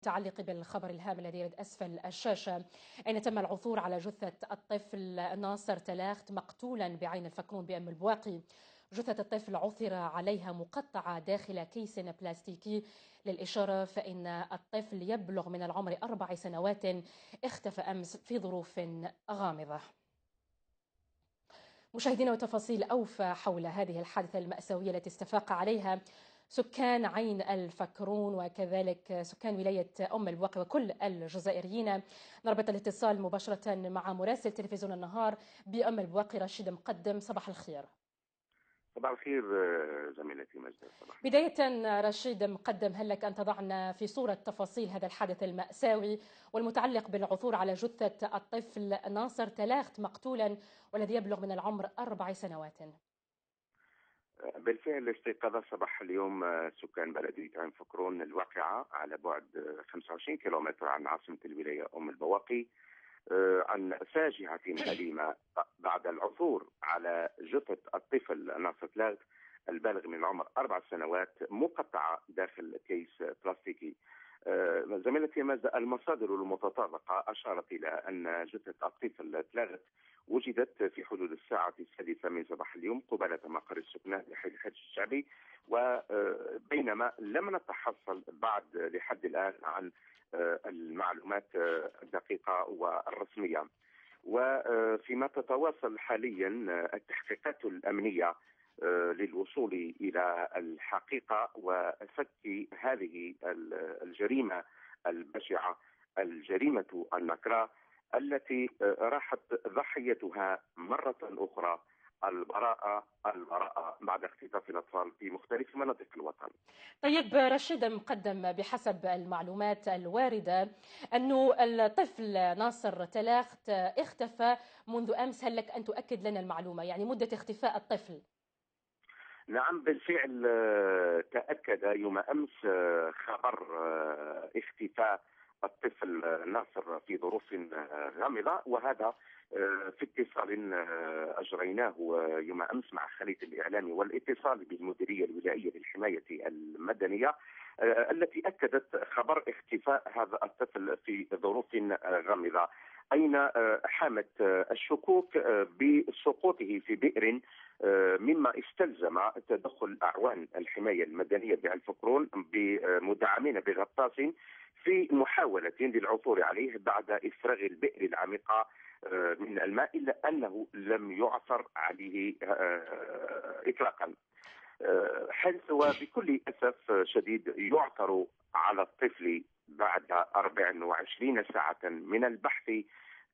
متعلق بالخبر الهام الذي يرد أسفل الشاشة، أين تم العثور على جثة الطفل ناصر تلاخت مقتولا بعين الفكرون بأم البواقي. جثة الطفل عثر عليها مقطعة داخل كيس بلاستيكي. للإشارة فإن الطفل يبلغ من العمر 4 سنوات، اختفى أمس في ظروف غامضة. مشاهدينا، وتفاصيل أوفى حول هذه الحادثة المأساوية التي استفاق عليها سكان عين الفكرون وكذلك سكان ولاية أم البواقي وكل الجزائريين، نربط الاتصال مباشرة مع مراسل تلفزيون النهار بأم البواقي رشيد مقدم. صباح الخير. صباح الخير زميلتي مجدة. بداية رشيد مقدم، هل لك أن تضعنا في صورة تفاصيل هذا الحادث المأساوي والمتعلق بالعثور على جثة الطفل ناصر تلاخت مقتولا والذي يبلغ من العمر 4 سنوات؟ بالفعل استيقظ صباح اليوم سكان بلدية عين فكرون الواقعة على بعد 25 كيلومتر عن عاصمة الولاية أم البواقي عن فاجعة أليمة بعد العثور على جثة الطفل ناصر تلاخت البالغ من العمر 4 سنوات مقطعة داخل كيس بلاستيكي. زميلتي مازال المصادر المتطرقة أشارت إلى أن جثة الطفل تلاخت وجدت في حدود الساعة 6 من صباح اليوم قبالة مقر السكنى لحي الحج الشعبي، وبينما لم نتحصل بعد لحد الآن عن المعلومات الدقيقة والرسمية. وفيما تتواصل حاليا التحقيقات الأمنية للوصول إلى الحقيقة وفك هذه الجريمة البشعة، الجريمة النكراء التي راحت ضحيتها مرة أخرى البراءة بعد اختطاف الأطفال في مختلف مناطق الوطن. طيب رشيد مقدم، بحسب المعلومات الواردة أنه الطفل ناصر تلاخت اختفى منذ أمس، هل لك أن تؤكد لنا المعلومة، يعني مدة اختفاء الطفل؟ نعم بالفعل تأكد يوم أمس خبر اختفاء الطفل ناصر في ظروف غامضة، وهذا في اتصال أجريناه يوم أمس مع خلية الإعلام والاتصال بالمديرية الولائية للحماية المدنية التي أكدت خبر اختفاء هذا الطفل في ظروف غامضة، أين حامت الشكوك بسقوطه في بئر، مما استلزم تدخل أعوان الحماية المدنية بعين فكرون بمدعمين بغطاس في محاولة للعثور عليه بعد إفراغ البئر العميقة من الماء، إلا أنه لم يعثر عليه إطلاقا، حيث وبكل أسف شديد يعثر على الطفل بعد 24 ساعة من البحث،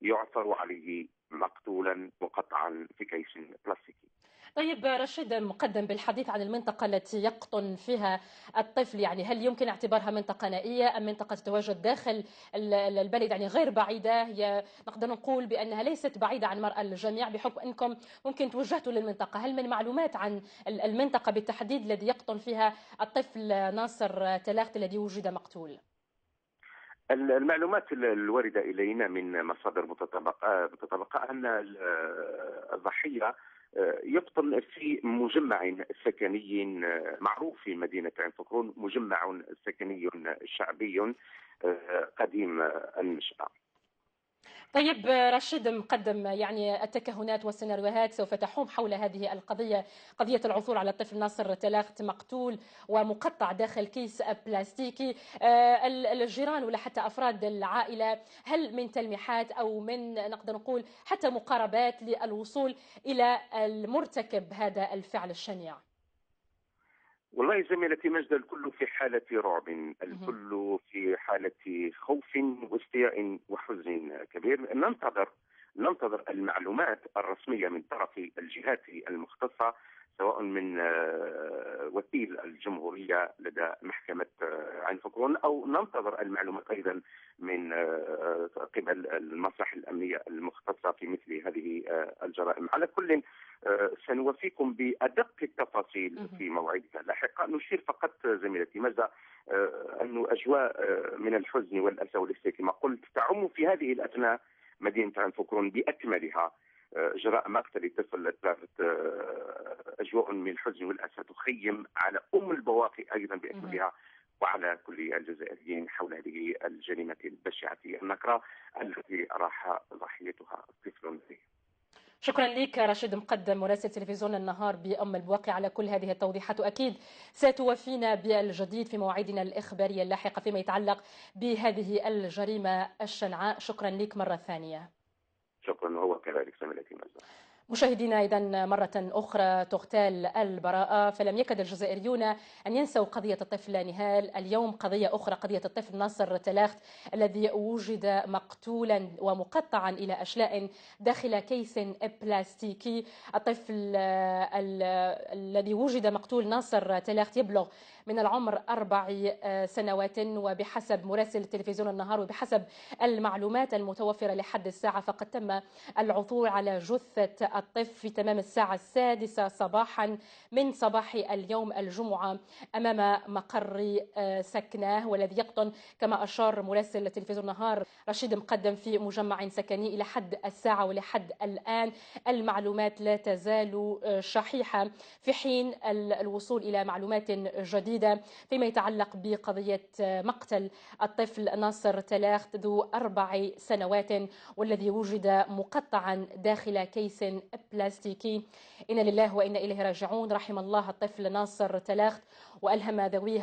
يعثر عليه مقتولا مقطعا في كيس بلاستيكي. طيب رشيد مقدم، بالحديث عن المنطقة التي يقطن فيها الطفل، يعني هل يمكن اعتبارها منطقة نائية أم منطقة تتواجد داخل البلد، يعني غير بعيدة؟ هي نقدر نقول بأنها ليست بعيدة عن مرأى الجميع بحكم أنكم ممكن توجهتوا للمنطقة. هل من معلومات عن المنطقة بالتحديد الذي يقطن فيها الطفل ناصر تلاخت الذي وجد مقتول؟ المعلومات الواردة إلينا من مصادر متطابقة أن الضحية يقطن في مجمع سكني معروف في مدينة عين فكرون، مجمع سكني شعبي قديم النشأة. طيب رشيد مقدم، يعني التكهنات والسيناريوهات سوف تحوم حول هذه القضية، قضية العثور على الطفل ناصر تلاخت مقتول ومقطع داخل كيس بلاستيكي. الجيران ولا حتى أفراد العائلة، هل من تلميحات أو من نقدر نقول حتى مقاربات للوصول إلى المرتكب هذا الفعل الشنيع؟ والله زميلتي مجد، الكل في حالة رعب، الكل في حالة خوف واستياء وحزن كبير. ننتظر المعلومات الرسمية من طرف الجهات المختصة، سواء من وكيل الجمهورية لدى محكمة عين فكرون، أو ننتظر المعلومات أيضا من قبل المصلحة الأمنية المختصة في مثل هذه الجرائم. على كل سنوفيكم بأدق التفاصيل في موعدها لاحقا. نشير فقط زميلتي ماذا أن أجواء من الحزن والأسى والاستياء كما قلت تعم في هذه الأثناء مدينة عين فكرون بأكملها، جراء مقتل طفل تلاخت. أجواء من الحزن والأسى تخيم على أم البواقي أيضا بأكملها، وعلى كل الجزائريين حول هذه الجريمة البشعة النكرة التي راح ضحيتها طفل به. شكرا لك رشيد مقدم مراسل تلفزيون النهار بأم البواقي على كل هذه التوضيحات، وأكيد ستوفينا بالجديد في مواعيدنا الإخبارية اللاحقة فيما يتعلق بهذه الجريمة الشنعاء. شكرا لك مرة ثانية. شكرا، وهو كذلك زميلتي مجد. مشاهدينا، إذن مرة أخرى تغتال البراءة، فلم يكد الجزائريون أن ينسوا قضية الطفل نهال. اليوم قضية أخرى، قضية الطفل ناصر تلاخت الذي وجد مقتولا ومقطعا إلى أشلاء داخل كيس بلاستيكي. الطفل الذي وجد مقتول ناصر تلاخت يبلغ من العمر 4 سنوات، وبحسب مراسل تلفزيون النهار وبحسب المعلومات المتوفرة لحد الساعة فقد تم العثور على جثة الطفل في تمام الساعة 6 صباحا من صباح اليوم الجمعة أمام مقر سكناه، والذي يقطن كما أشار مراسل تلفزيون النهار رشيد مقدم في مجمع سكني. إلى حد الساعة ولحد الآن المعلومات لا تزال شحيحة، في حين الوصول إلى معلومات جديدة فيما يتعلق بقضية مقتل الطفل ناصر تلاخت ذو 4 سنوات والذي وجد مقطعا داخل كيس بلاستيكي. إنا لله وإنا إليه راجعون. رحم الله الطفل ناصر تلاخت وألهم ذويه